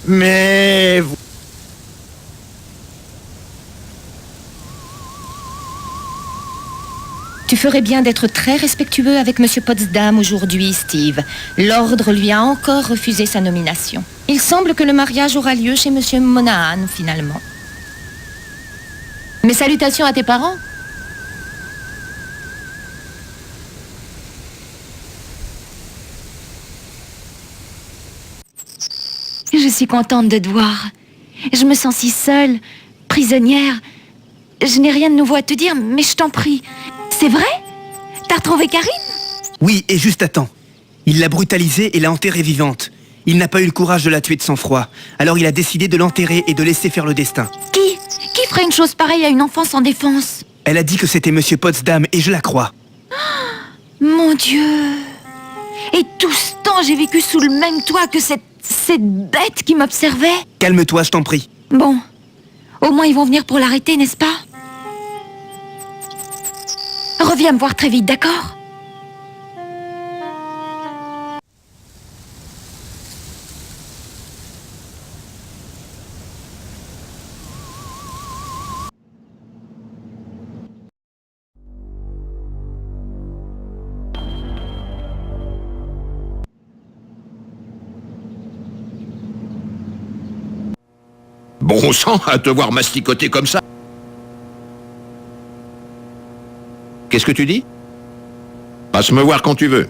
Mais... Tu ferais bien d'être très respectueux avec Monsieur Potsdam aujourd'hui, Steve. L'ordre lui a encore refusé sa nomination. Il semble que le mariage aura lieu chez Monsieur Monahan, finalement. Mes salutations à tes parents. Je suis contente de te voir. Je me sens si seule, prisonnière. Je n'ai rien de nouveau à te dire, mais je t'en prie. C'est vrai? T'as retrouvé Karine? Oui, et juste à temps. Il l'a brutalisée et l'a enterrée vivante. Il n'a pas eu le courage de la tuer de sang-froid. Alors il a décidé de l'enterrer et de laisser faire le destin. Qui ferait une chose pareille à une enfant sans défense? Elle a dit que c'était Monsieur Potsdam et je la crois. Mon Dieu! Et tout ce temps, j'ai vécu sous le même toit que cette bête qui m'observait. Calme-toi, je t'en prie. Bon, au moins ils vont venir pour l'arrêter, n'est-ce pas? Reviens me voir très vite, d'accord? Bon sang, à te voir masticoter comme ça. Qu'est-ce que tu dis? Passe me voir quand tu veux.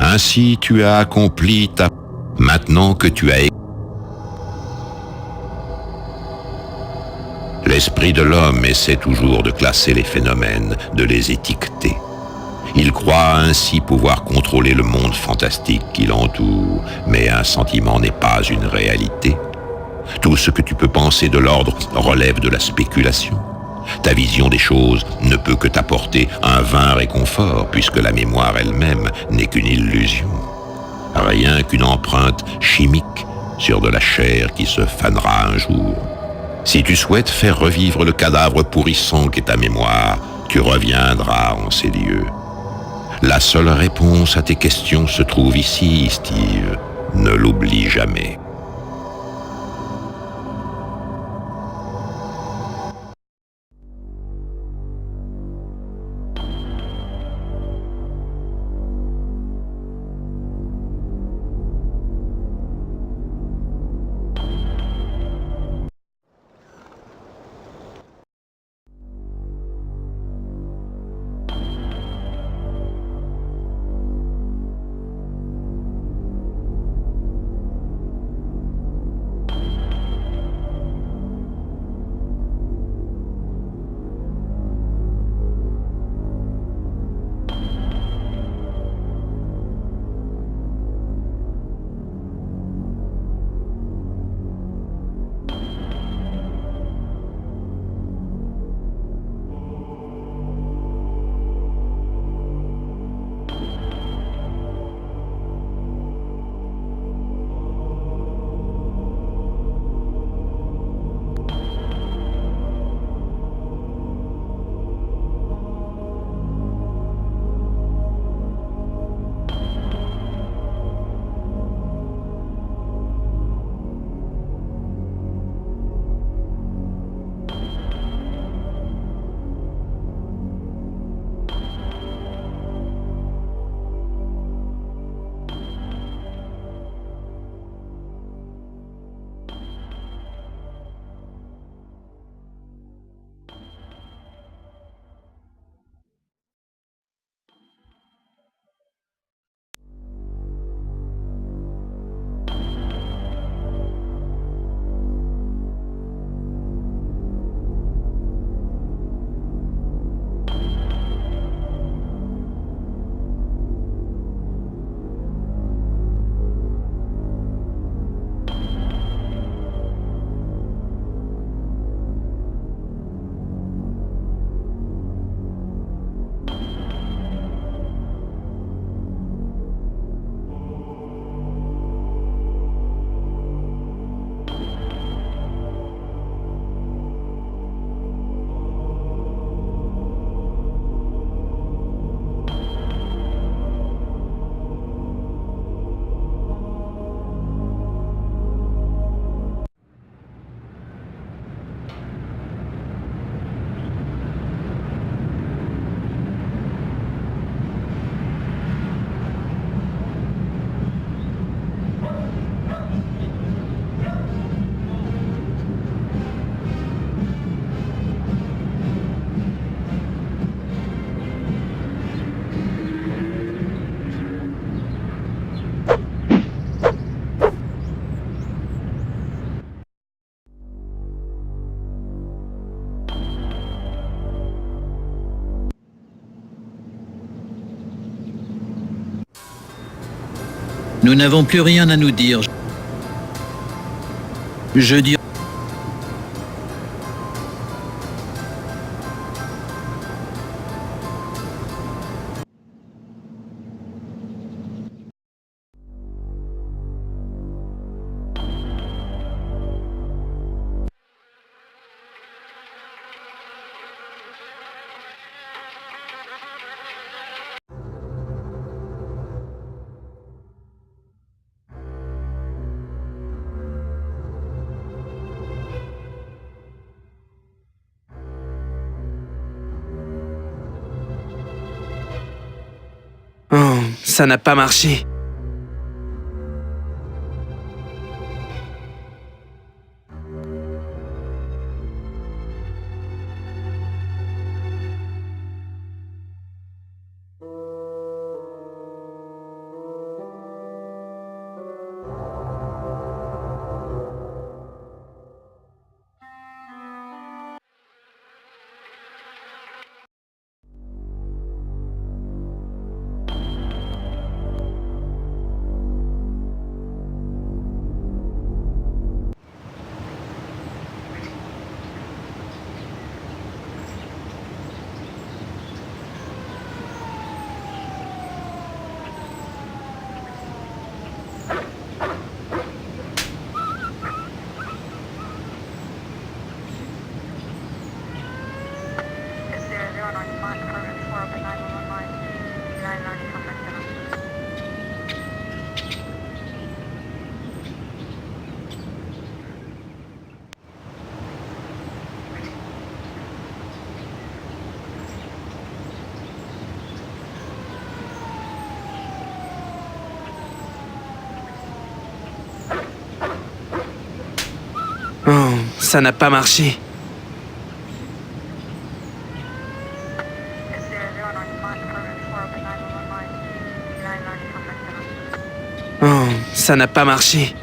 Ainsi tu as accompli ta... Maintenant que tu as... L'esprit de l'homme essaie toujours de classer les phénomènes, de les étiqueter. Il croit ainsi pouvoir contrôler le monde fantastique qui l'entoure, mais un sentiment n'est pas une réalité. Tout ce que tu peux penser de l'ordre relève de la spéculation. Ta vision des choses ne peut que t'apporter un vain réconfort, puisque la mémoire elle-même n'est qu'une illusion. Rien qu'une empreinte chimique sur de la chair qui se fanera un jour. Si tu souhaites faire revivre le cadavre pourrissant qu'est ta mémoire, tu reviendras en ces lieux. La seule réponse à tes questions se trouve ici, Steve. Ne l'oublie jamais. Nous n'avons plus rien à nous dire. Je dis... Oh, ça n'a pas marché. Oh, ça n'a pas marché. Oh, ça n'a pas marché.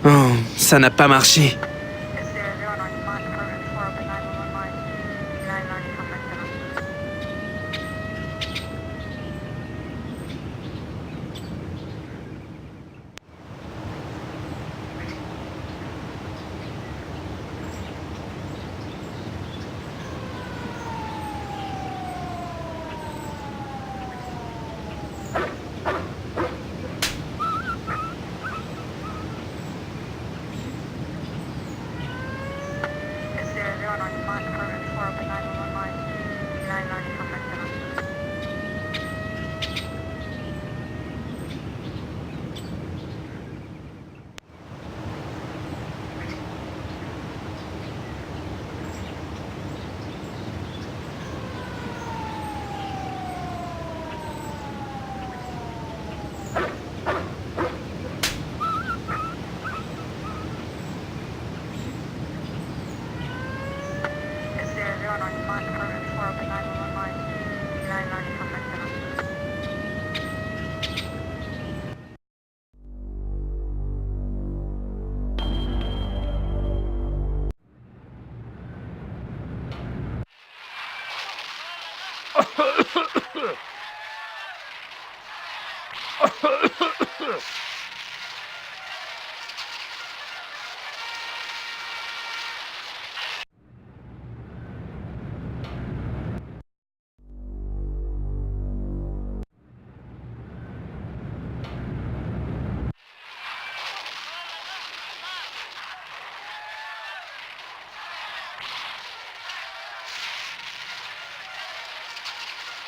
Oh, ça n'a pas marché.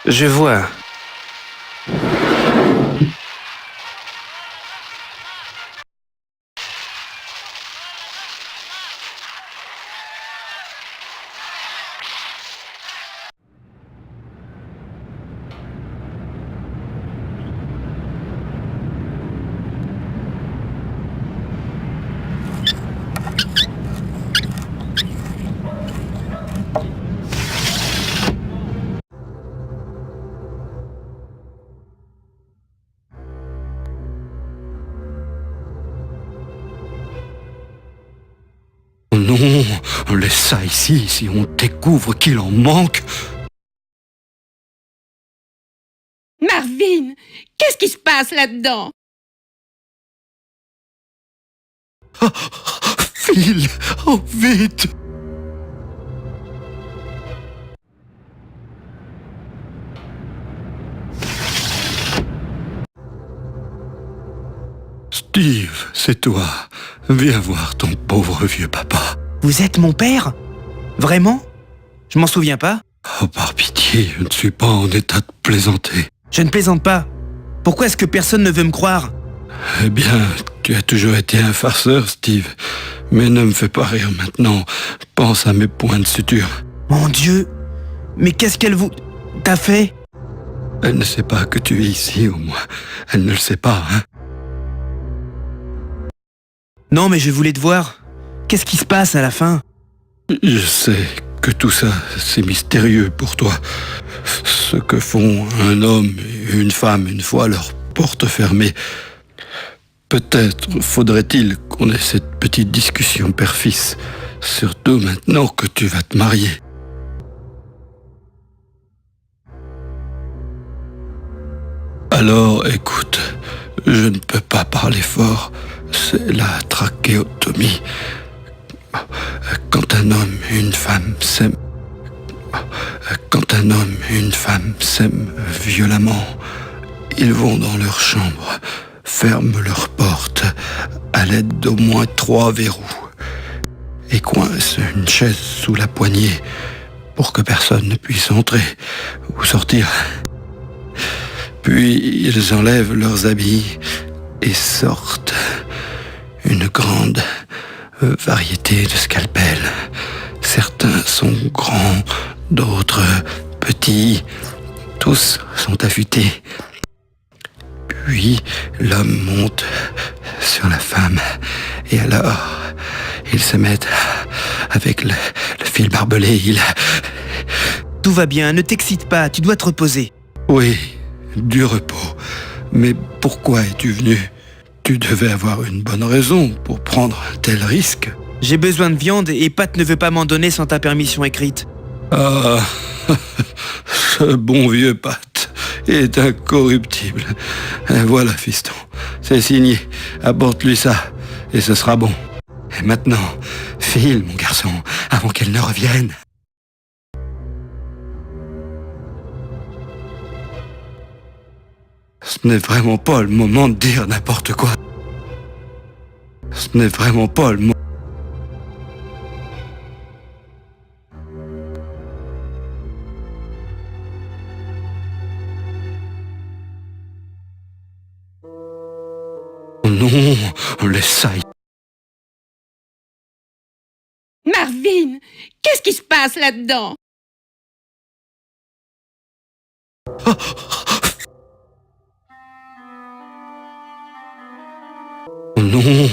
Je vois. non, laisse ça ici, si on découvre qu'il en manque. Marvin, qu'est-ce qui se passe là-dedans? Phil, oh vite! Steve, c'est toi. Viens voir ton pauvre vieux papa. Vous êtes mon père? Vraiment? Je m'en souviens pas. Oh, par pitié, je ne suis pas en état de plaisanter. Je ne plaisante pas. Pourquoi est-ce que personne ne veut me croire? Eh bien, tu as toujours été un farceur, Steve. Mais ne me fais pas rire maintenant. Pense à mes points de suture. Mon Dieu! Mais qu'est-ce qu'elle vous... t'a fait? Elle ne sait pas que tu es ici, au moins. Elle ne le sait pas, hein? Non, mais je voulais te voir. Qu'est-ce qui se passe à la fin? Je sais que tout ça, c'est mystérieux pour toi. Ce que font un homme et une femme une fois leur porte fermée. Peut-être faudrait-il qu'on ait cette petite discussion père-fils, surtout maintenant que tu vas te marier. Alors, écoute, je ne peux pas parler fort, c'est la trachéotomie. Quand un homme et une femme s'aiment, violemment, ils vont dans leur chambre, ferment leur porte à l'aide d'au moins 3 verrous et coincent une chaise sous la poignée pour que personne ne puisse entrer ou sortir. Puis ils enlèvent leurs habits et sortent. Une grande variété de scalpels. Certains sont grands, d'autres petits. Tous sont affûtés. Puis l'homme monte sur la femme. Et alors, ils se mettent avec le fil barbelé. Tout va bien, ne t'excite pas, tu dois te reposer. Oui, du repos. Mais pourquoi es-tu venu? Tu devais avoir une bonne raison pour prendre un tel risque. J'ai besoin de viande et Pat ne veut pas m'en donner sans ta permission écrite. Ah, ce bon vieux Pat est incorruptible. Et voilà, fiston, c'est signé. Apporte-lui ça et ce sera bon. Et maintenant, file, mon garçon, avant qu'elle ne revienne. Ce n'est vraiment pas le moment de dire n'importe quoi. Ce n'est vraiment pas le moment. Oh non, laisse ça. Marvin, qu'est-ce qui se passe là-dedans? Oh non.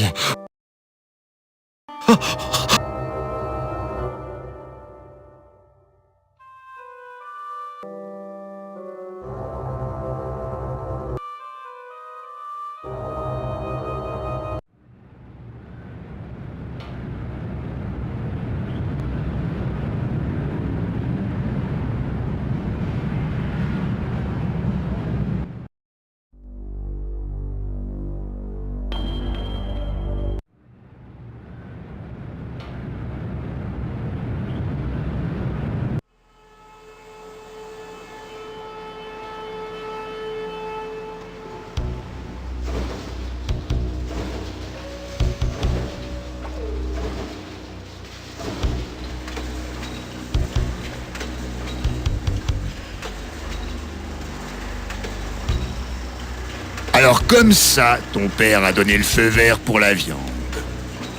Alors comme ça, ton père a donné le feu vert pour la viande.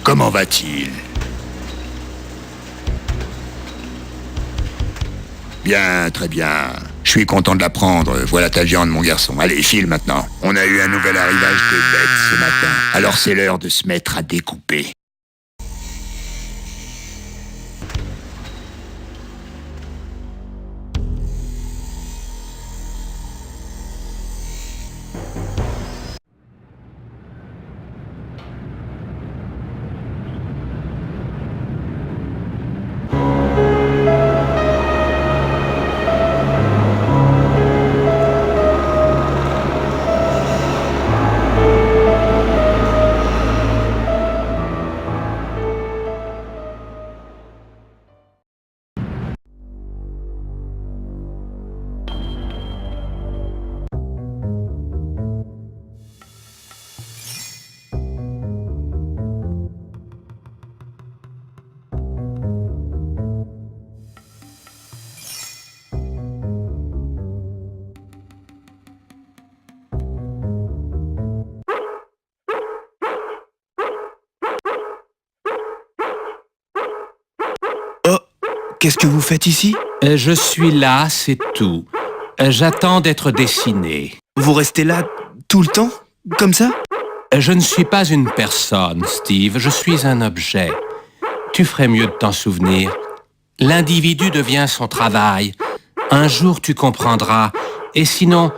Comment va-t-il? Bien, très bien. Je suis content de l'apprendre. Voilà ta viande, mon garçon. Allez, file maintenant. On a eu un nouvel arrivage de bêtes ce matin. Alors c'est l'heure de se mettre à découper. qu'est-ce que vous faites ici? Je suis là, c'est tout. J'attends d'être dessiné. Vous restez là tout le temps? Comme ça? Je ne suis pas une personne, Steve, je suis un objet. Tu ferais mieux de t'en souvenir. L'individu devient son travail. Un jour tu comprendras. Et sinon,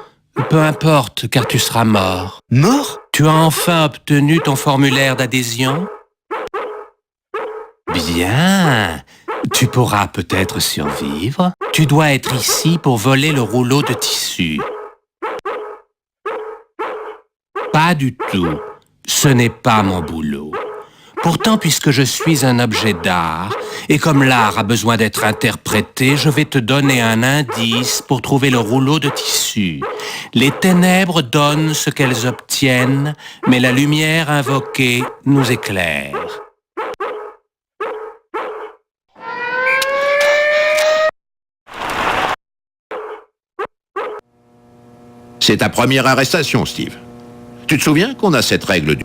peu importe, car tu seras mort. Mort? Tu as enfin obtenu ton formulaire d'adhésion? Bien. Tu pourras peut-être survivre. Tu dois être ici pour voler le rouleau de tissu. Pas du tout. Ce n'est pas mon boulot. Pourtant, puisque je suis un objet d'art, et comme l'art a besoin d'être interprété, je vais te donner un indice pour trouver le rouleau de tissu. Les ténèbres donnent ce qu'elles obtiennent, mais la lumière invoquée nous éclaire. C'est ta première arrestation, Steve. Tu te souviens qu'on a cette règle du...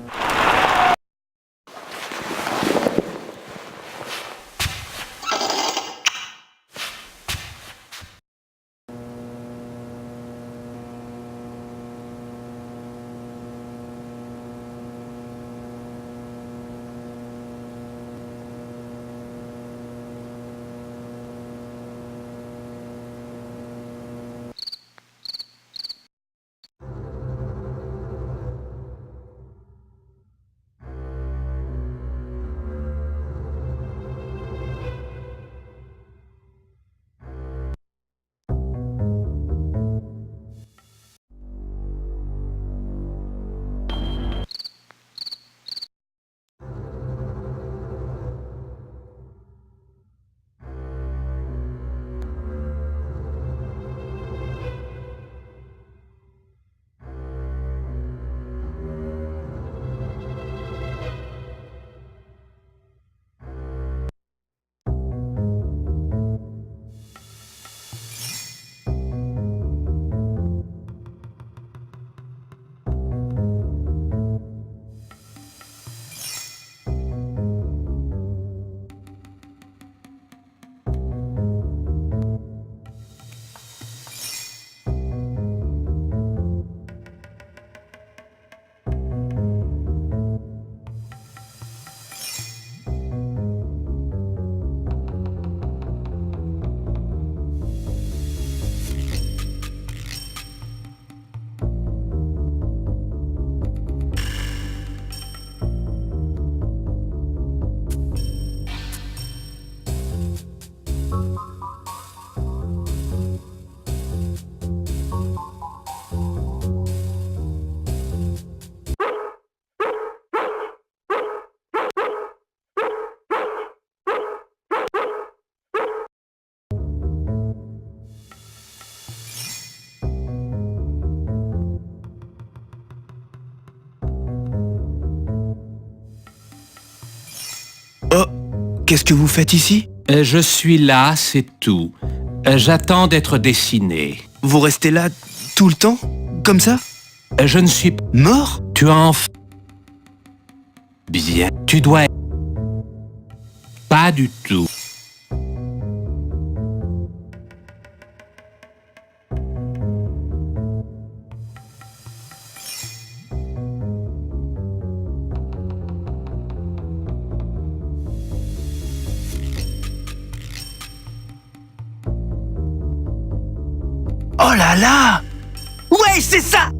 Oh, qu'est-ce que vous faites ici? Je suis là, c'est tout. J'attends d'être dessiné. Vous restez là tout le temps? Comme ça? Je ne suis pas... Mort? Tu as enfin... Bien, tu dois... Pas du tout. Oh là là! Ouais, c'est ça!